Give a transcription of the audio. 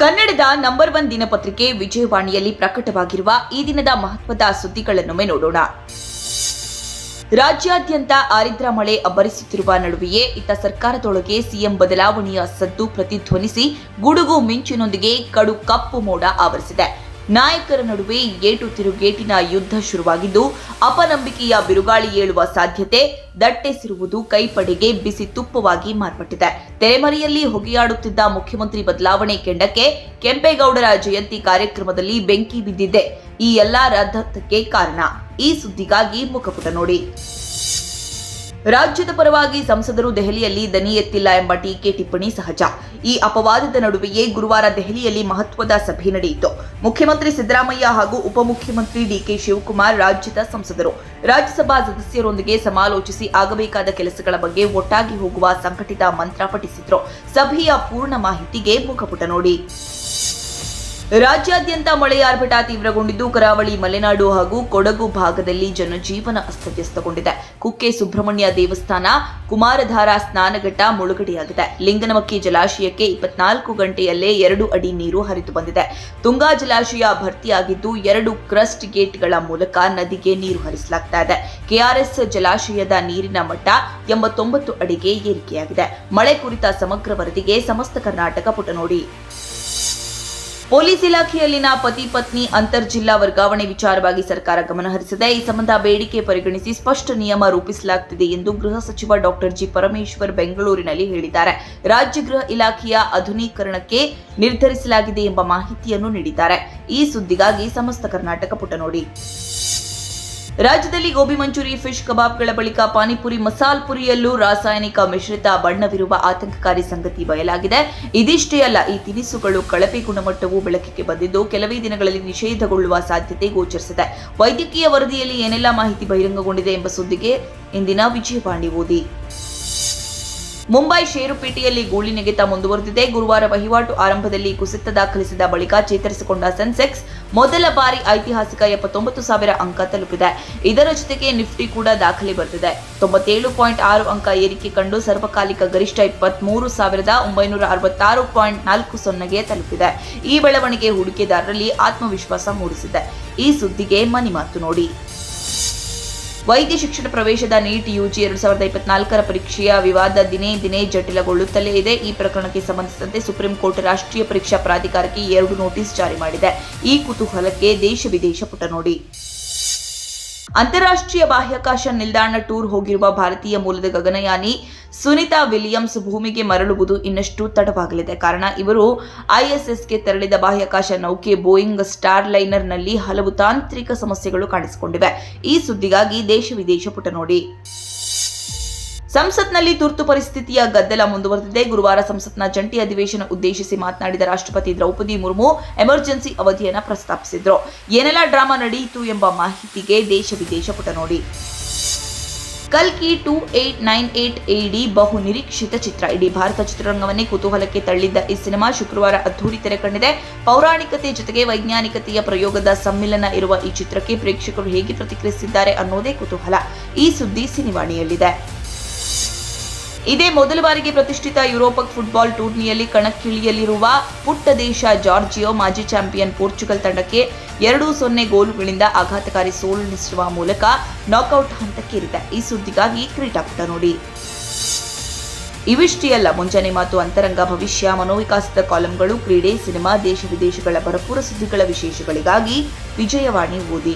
ಕನ್ನಡದ ನಂಬರ್ 1 ದಿನಪತ್ರಿಕೆ ವಿಜಯವಾಣಿಯಲ್ಲಿ ಪ್ರಕಟವಾಗಿರುವ ಈ ದಿನದ ಮಹತ್ವದ ಸುದ್ದಿಗಳನ್ನೊಮ್ಮೆ ನೋಡೋಣ. ರಾಜ್ಯಾದ್ಯಂತ ಆರಿದ್ರ ಮಳೆ ಅಬ್ಬರಿಸುತ್ತಿರುವ ನಡುವೆಯೇ ಇತ್ತ ಸರ್ಕಾರದೊಳಗೆ ಸಿಎಂ ಬದಲಾವಣೆಯ ಸದ್ದು ಪ್ರತಿಧ್ವನಿಸಿ ಗುಡುಗು ಮಿಂಚಿನೊಂದಿಗೆ ಕಡು ಕಪ್ಪು ಮೋಡ ಆವರಿಸಿದೆ. ನಾಯಕರ ನಡುವೆ ಏಟು ತಿರುಗೇಟಿನ ಯುದ್ಧ ಶುರುವಾಗಿದ್ದು, ಅಪನಂಬಿಕೆಯ ಬಿರುಗಾಳಿ ಏಳುವ ಸಾಧ್ಯತೆ ದಟ್ಟೆಸಿರುವುದು ಕೈಪಡೆಗೆ ಬಿಸಿ ತುಪ್ಪವಾಗಿ ಮಾರ್ಪಟ್ಟಿದೆ. ತೆರೆಮರೆಯಲ್ಲಿ ಹೊಗೆಯಾಡುತ್ತಿದ್ದ ಮುಖ್ಯಮಂತ್ರಿ ಬದಲಾವಣೆ ಕೆಂಡಕ್ಕೆ ಕೆಂಪೇಗೌಡರ ಜಯಂತಿ ಕಾರ್ಯಕ್ರಮದಲ್ಲಿ ಬೆಂಕಿ ಬಿದ್ದಿದ್ದೆ ಈ ಎಲ್ಲಾ ರದ್ದತಿಗೆ ಕಾರಣ. ಈ ಸುದ್ದಿಗಾಗಿ ಮುಖಪುಟ ನೋಡಿ. ರಾಜ್ಯದ ಪರವಾಗಿ ಸಂಸದರು ದೆಹಲಿಯಲ್ಲಿ ದನಿ ಎತ್ತಿಲ್ಲ ಎಂಬ ಟೀಕೆ ಟಿಪ್ಪಣಿ ಸಹಜ. ಈ ಅಪವಾದದ ನಡುವೆಯೇ ಗುರುವಾರ ದೆಹಲಿಯಲ್ಲಿ ಮಹತ್ವದ ಸಭೆ ನಡೆಯಿತು. ಮುಖ್ಯಮಂತ್ರಿ ಸಿದ್ದರಾಮಯ್ಯ ಹಾಗೂ ಉಪಮುಖ್ಯಮಂತ್ರಿ ಡಿಕೆ ಶಿವಕುಮಾರ್ ರಾಜ್ಯದ ಸಂಸದರು, ರಾಜ್ಯಸಭಾ ಸದಸ್ಯರೊಂದಿಗೆ ಸಮಾಲೋಚಿಸಿ ಆಗಬೇಕಾದ ಕೆಲಸಗಳ ಬಗ್ಗೆ ಒಟ್ಟಾಗಿ ಹೋಗುವ ಸಂಘಟಿತ ಮಂತ್ರ ಪಠಿಸಿದ್ರು. ಸಭೆಯ ಪೂರ್ಣ ಮಾಹಿತಿಗೆ ಮುಖಪುಟ ನೋಡಿ. ರಾಜ್ಯಾದ್ಯಂತ ಮಳೆಯ ಆರ್ಭಟ ತೀವ್ರಗೊಂಡಿದ್ದು, ಕರಾವಳಿ, ಮಲೆನಾಡು ಹಾಗೂ ಕೊಡಗು ಭಾಗದಲ್ಲಿ ಜನಜೀವನ ಅಸ್ತವ್ಯಸ್ತಗೊಂಡಿದೆ. ಕುಕ್ಕೆ ಸುಬ್ರಹ್ಮಣ್ಯ ದೇವಸ್ಥಾನ, ಕುಮಾರಧಾರಾ ಸ್ನಾನಘಟ್ಟ ಮುಳುಗಡೆಯಾಗಿದೆ. ಲಿಂಗನಮಕ್ಕಿ ಜಲಾಶಯಕ್ಕೆ 24 ಗಂಟೆಯಲ್ಲೇ 2 ಅಡಿ ನೀರು ಹರಿದು ಬಂದಿದೆ. ತುಂಗಾ ಜಲಾಶಯ ಭರ್ತಿಯಾಗಿದ್ದು 2 ಕ್ರಸ್ಟ್ ಗೇಟ್ಗಳ ಮೂಲಕ ನದಿಗೆ ನೀರು ಹರಿಸಲಾಗ್ತಾ ಇದೆ. ಕೆಆರ್ಎಸ್ ಜಲಾಶಯದ ನೀರಿನ ಮಟ್ಟ 89 ಅಡಿಗೆ ಏರಿಕೆಯಾಗಿದೆ. ಮಳೆ ಕುರಿತ ಸಮಗ್ರ ವರದಿಗೆ ಸಮಸ್ತ ಕರ್ನಾಟಕ ಪುಟ ನೋಡಿ. ಪೊಲೀಸ್ ಇಲಾಖೆಯಲ್ಲಿನ ಪತಿ ಪತ್ನಿ ಅಂತರ್ಜಿಲ್ಲಾ ವರ್ಗಾವಣೆ ವಿಚಾರವಾಗಿ ಸರ್ಕಾರ ಗಮನ ಹರಿಸಿದೆ. ಈ ಸಂಬಂಧ ಬೇಡಿಕೆ ಪರಿಗಣಿಸಿ ಸ್ಪಷ್ಟ ನಿಯಮ ರೂಪಿಸಲಾಗುತ್ತಿದೆ ಎಂದು ಗೃಹ ಸಚಿವ ಡಾಕ್ಟರ್ ಜಿ ಪರಮೇಶ್ವರ್ ಬೆಂಗಳೂರಿನಲ್ಲಿ ಹೇಳಿದ್ದಾರೆ. ರಾಜ್ಯ ಗೃಹ ಇಲಾಖೆಯ ಆಧುನೀಕರಣಕ್ಕೆ ನಿರ್ಧರಿಸಲಾಗಿದೆ ಎಂಬ ಮಾಹಿತಿಯನ್ನು ನೀಡಿದ್ದಾರೆ. ಈ ಸುದ್ದಿಗಾಗಿ ಸಮಸ್ತ ಕರ್ನಾಟಕ ಪುಟ ನೋಡಿ. ರಾಜ್ಯದಲ್ಲಿ ಗೋಬಿ ಮಂಚೂರಿ, ಫಿಶ್ ಕಬಾಬ್ಗಳ ಬಳಿಕ ಪಾನಿಪುರಿ, ಮಸಾಲ್ ಪುರಿಯಲ್ಲೂ ರಾಸಾಯನಿಕ ಮಿಶ್ರಿತ ಬಣ್ಣವಿರುವ ಆತಂಕಕಾರಿ ಸಂಗತಿ ಬಯಲಾಗಿದೆ. ಇದಿಷ್ಟೇ ಅಲ್ಲ, ಈ ತಿನಿಸುಗಳು ಕಳಪೆ ಗುಣಮಟ್ಟವೂ ಬೆಳಕಿಗೆ ಬಂದಿದ್ದು ಕೆಲವೇ ದಿನಗಳಲ್ಲಿ ನಿಷೇಧಗೊಳ್ಳುವ ಸಾಧ್ಯತೆ ಗೋಚರಿಸಿದೆ. ವೈದ್ಯಕೀಯ ವರದಿಯಲ್ಲಿ ಏನೆಲ್ಲ ಮಾಹಿತಿ ಬಹಿರಂಗಗೊಂಡಿದೆ ಎಂಬ ಸುದ್ದಿಗೆ ಇಂದಿನ ವಿಜಯವಾಣಿ ಓದಿ. ಮುಂಬೈ ಷೇರುಪೇಟೆಯಲ್ಲಿ ಗೂಳಿ ನೆಗೆತ ಮುಂದುವರೆದಿದೆ. ಗುರುವಾರ ವಹಿವಾಟು ಆರಂಭದಲ್ಲಿ ಕುಸಿತ ದಾಖಲಿಸಿದ ಬಳಿಕ ಚೇತರಿಸಿಕೊಂಡ ಸೆನ್ಸೆಕ್ಸ್ ಮೊದಲ ಬಾರಿ ಐತಿಹಾಸಿಕ 79,000 ಅಂಕ ತಲುಪಿದೆ. ಇದರ ಜೊತೆಗೆ ನಿಫ್ಟಿ ಕೂಡ ದಾಖಲೆ ಬರೆದಿದೆ. 97.6 ಅಂಕ ಏರಿಕೆ ಕಂಡು ಸರ್ವಕಾಲಿಕ ಗರಿಷ್ಠ 23,966.40ಗೆ ತಲುಪಿದೆ. ಈ ಬೆಳವಣಿಗೆ ಹೂಡಿಕೆದಾರರಲ್ಲಿ ಆತ್ಮವಿಶ್ವಾಸ ಮೂಡಿಸಿದೆ. ಈ ಸುದ್ದಿಗೆ ಮನಿ ಮಾತು ನೋಡಿ. ವೈದ್ಯ ಶಿಕ್ಷಣ ಪ್ರವೇಶದ ನೀಟ್ ಯುಜಿ 2024ರ ಪರೀಕ್ಷೆಯ ವಿವಾದ ದಿನೇ ದಿನೇ ಜಟಿಲಗೊಳ್ಳುತ್ತಲೇ ಇದೆ. ಈ ಪ್ರಕರಣಕ್ಕೆ ಸಂಬಂಧಿಸಿದಂತೆ ಸುಪ್ರೀಂ ಕೋರ್ಟ್ ರಾಷ್ಟ್ರೀಯ ಪರೀಕ್ಷಾ ಪ್ರಾಧಿಕಾರಕ್ಕೆ 2 ನೋಟಿಸ್ ಜಾರಿ ಮಾಡಿದೆ. ಈ ಕುತೂಹಲಕ್ಕೆ ದೇಶ ವಿದೇಶ ಪುಟ ನೋಡಿ. ಅಂತಾರಾಷ್ಟ್ರೀಯ ಬಾಹ್ಯಾಕಾಶ ನಿಲ್ದಾಣ ಟೂರ್ ಹೋಗಿರುವ ಭಾರತೀಯ ಮೂಲದ ಗಗನಯಾನಿ ಸುನಿತಾ ವಿಲಿಯಮ್ಸ್ ಭೂಮಿಗೆ ಮರಳುವುದು ಇನ್ನಷ್ಟು ತಡವಾಗಲಿದೆ. ಕಾರಣ, ಇವರು ಐಎಸ್ಎಸ್ಗೆ ತೆರಳಿದ ಬಾಹ್ಯಾಕಾಶ ನೌಕೆ ಬೋಯಿಂಗ್ ಸ್ಟಾರ್ಲೈನರ್ನಲ್ಲಿ ಹಲವು ತಾಂತ್ರಿಕ ಸಮಸ್ಯೆಗಳು ಕಾಣಿಸಿಕೊಂಡಿವೆ. ಈ ಸುದ್ದಿಗಾಗಿ ದೇಶ ವಿದೇಶ ಪುಟ ನೋಡಿ. ಸಂಸತ್ನಲ್ಲಿ ತುರ್ತು ಪರಿಸ್ಥಿತಿಯ ಗದ್ದಲ ಮುಂದುವರೆದಿದೆ. ಗುರುವಾರ ಸಂಸತ್ನ ಜಂಟಿ ಅಧಿವೇಶನ ಉದ್ದೇಶಿಸಿ ಮಾತನಾಡಿದ ರಾಷ್ಟ್ರಪತಿ ದ್ರೌಪದಿ ಮುರ್ಮು ಎಮರ್ಜೆನ್ಸಿ ಅವಧಿಯನ್ನು ಪ್ರಸ್ತಾಪಿಸಿದ್ರು. ಏನೆಲ್ಲ ಡ್ರಾಮಾ ನಡೆಯಿತು ಎಂಬ ಮಾಹಿತಿಗೆ ದೇಶ ವಿದೇಶ ಪುಟ ನೋಡಿ. ಕಲ್ಕಿ 2898 AD ಬಹು ನಿರೀಕ್ಷಿತ ಚಿತ್ರ. ಇಡೀ ಭಾರತ ಚಿತ್ರರಂಗವನ್ನೇ ಕುತೂಹಲಕ್ಕೆ ತಳ್ಳಿದ್ದ ಈ ಸಿನಿಮಾ ಶುಕ್ರವಾರ ಅದ್ಧೂರಿ ತೆರೆ ಕಂಡಿದೆ. ಪೌರಾಣಿಕತೆ ಜೊತೆಗೆ ವೈಜ್ಞಾನಿಕತೆಯ ಪ್ರಯೋಗದ ಸಮ್ಮಿಲನ ಇರುವ ಈ ಚಿತ್ರಕ್ಕೆ ಪ್ರೇಕ್ಷಕರು ಹೇಗೆ ಪ್ರತಿಕ್ರಿಯಿಸಿದ್ದಾರೆ ಅನ್ನೋದೇ ಕುತೂಹಲ. ಈ ಸುದ್ದಿ ಸಿನಿವಾಣಿಯಲ್ಲಿದೆ. ಇದೇ ಮೊದಲ ಬಾರಿಗೆ ಪ್ರತಿಷ್ಠಿತ ಯುರೋಪ ಫುಟ್ಬಾಲ್ ಟೂರ್ನಿಯಲ್ಲಿ ಕಣಕ್ಕಿಳಿಯಲಿರುವ ಪುಟ್ಟ ದೇಶ ಜಾರ್ಜಿಯಾ ಮಾಜಿ ಚಾಂಪಿಯನ್ ಪೋರ್ಚುಗಲ್ ತಂಡಕ್ಕೆ 2-0 ಗೋಲುಗಳಿಂದ ಆಘಾತಕಾರಿ ಸೋಲುಣಿಸುವ ಮೂಲಕ ನಾಕ್ಔಟ್ ಹಂತಕ್ಕೇರಿದೆ. ಈ ಸುದ್ದಿಗಾಗಿ ಕ್ರೀಡಾಪುಟ ನೋಡಿ. ಇವಿಷ್ಟೇ ಅಲ್ಲ, ಮುಂಜಾನೆ ಮಾತು, ಅಂತರಂಗ, ಭವಿಷ್ಯ, ಮನೋವಿಕಾಸದ ಕಾಲಂಗಳು, ಕ್ರೀಡೆ, ಸಿನಿಮಾ, ದೇಶ ವಿದೇಶಗಳ ಭರಪೂರ ಸುದ್ದಿಗಳ ವಿಶೇಷಗಳಿಗಾಗಿ ವಿಜಯವಾಣಿ ಓದಿ.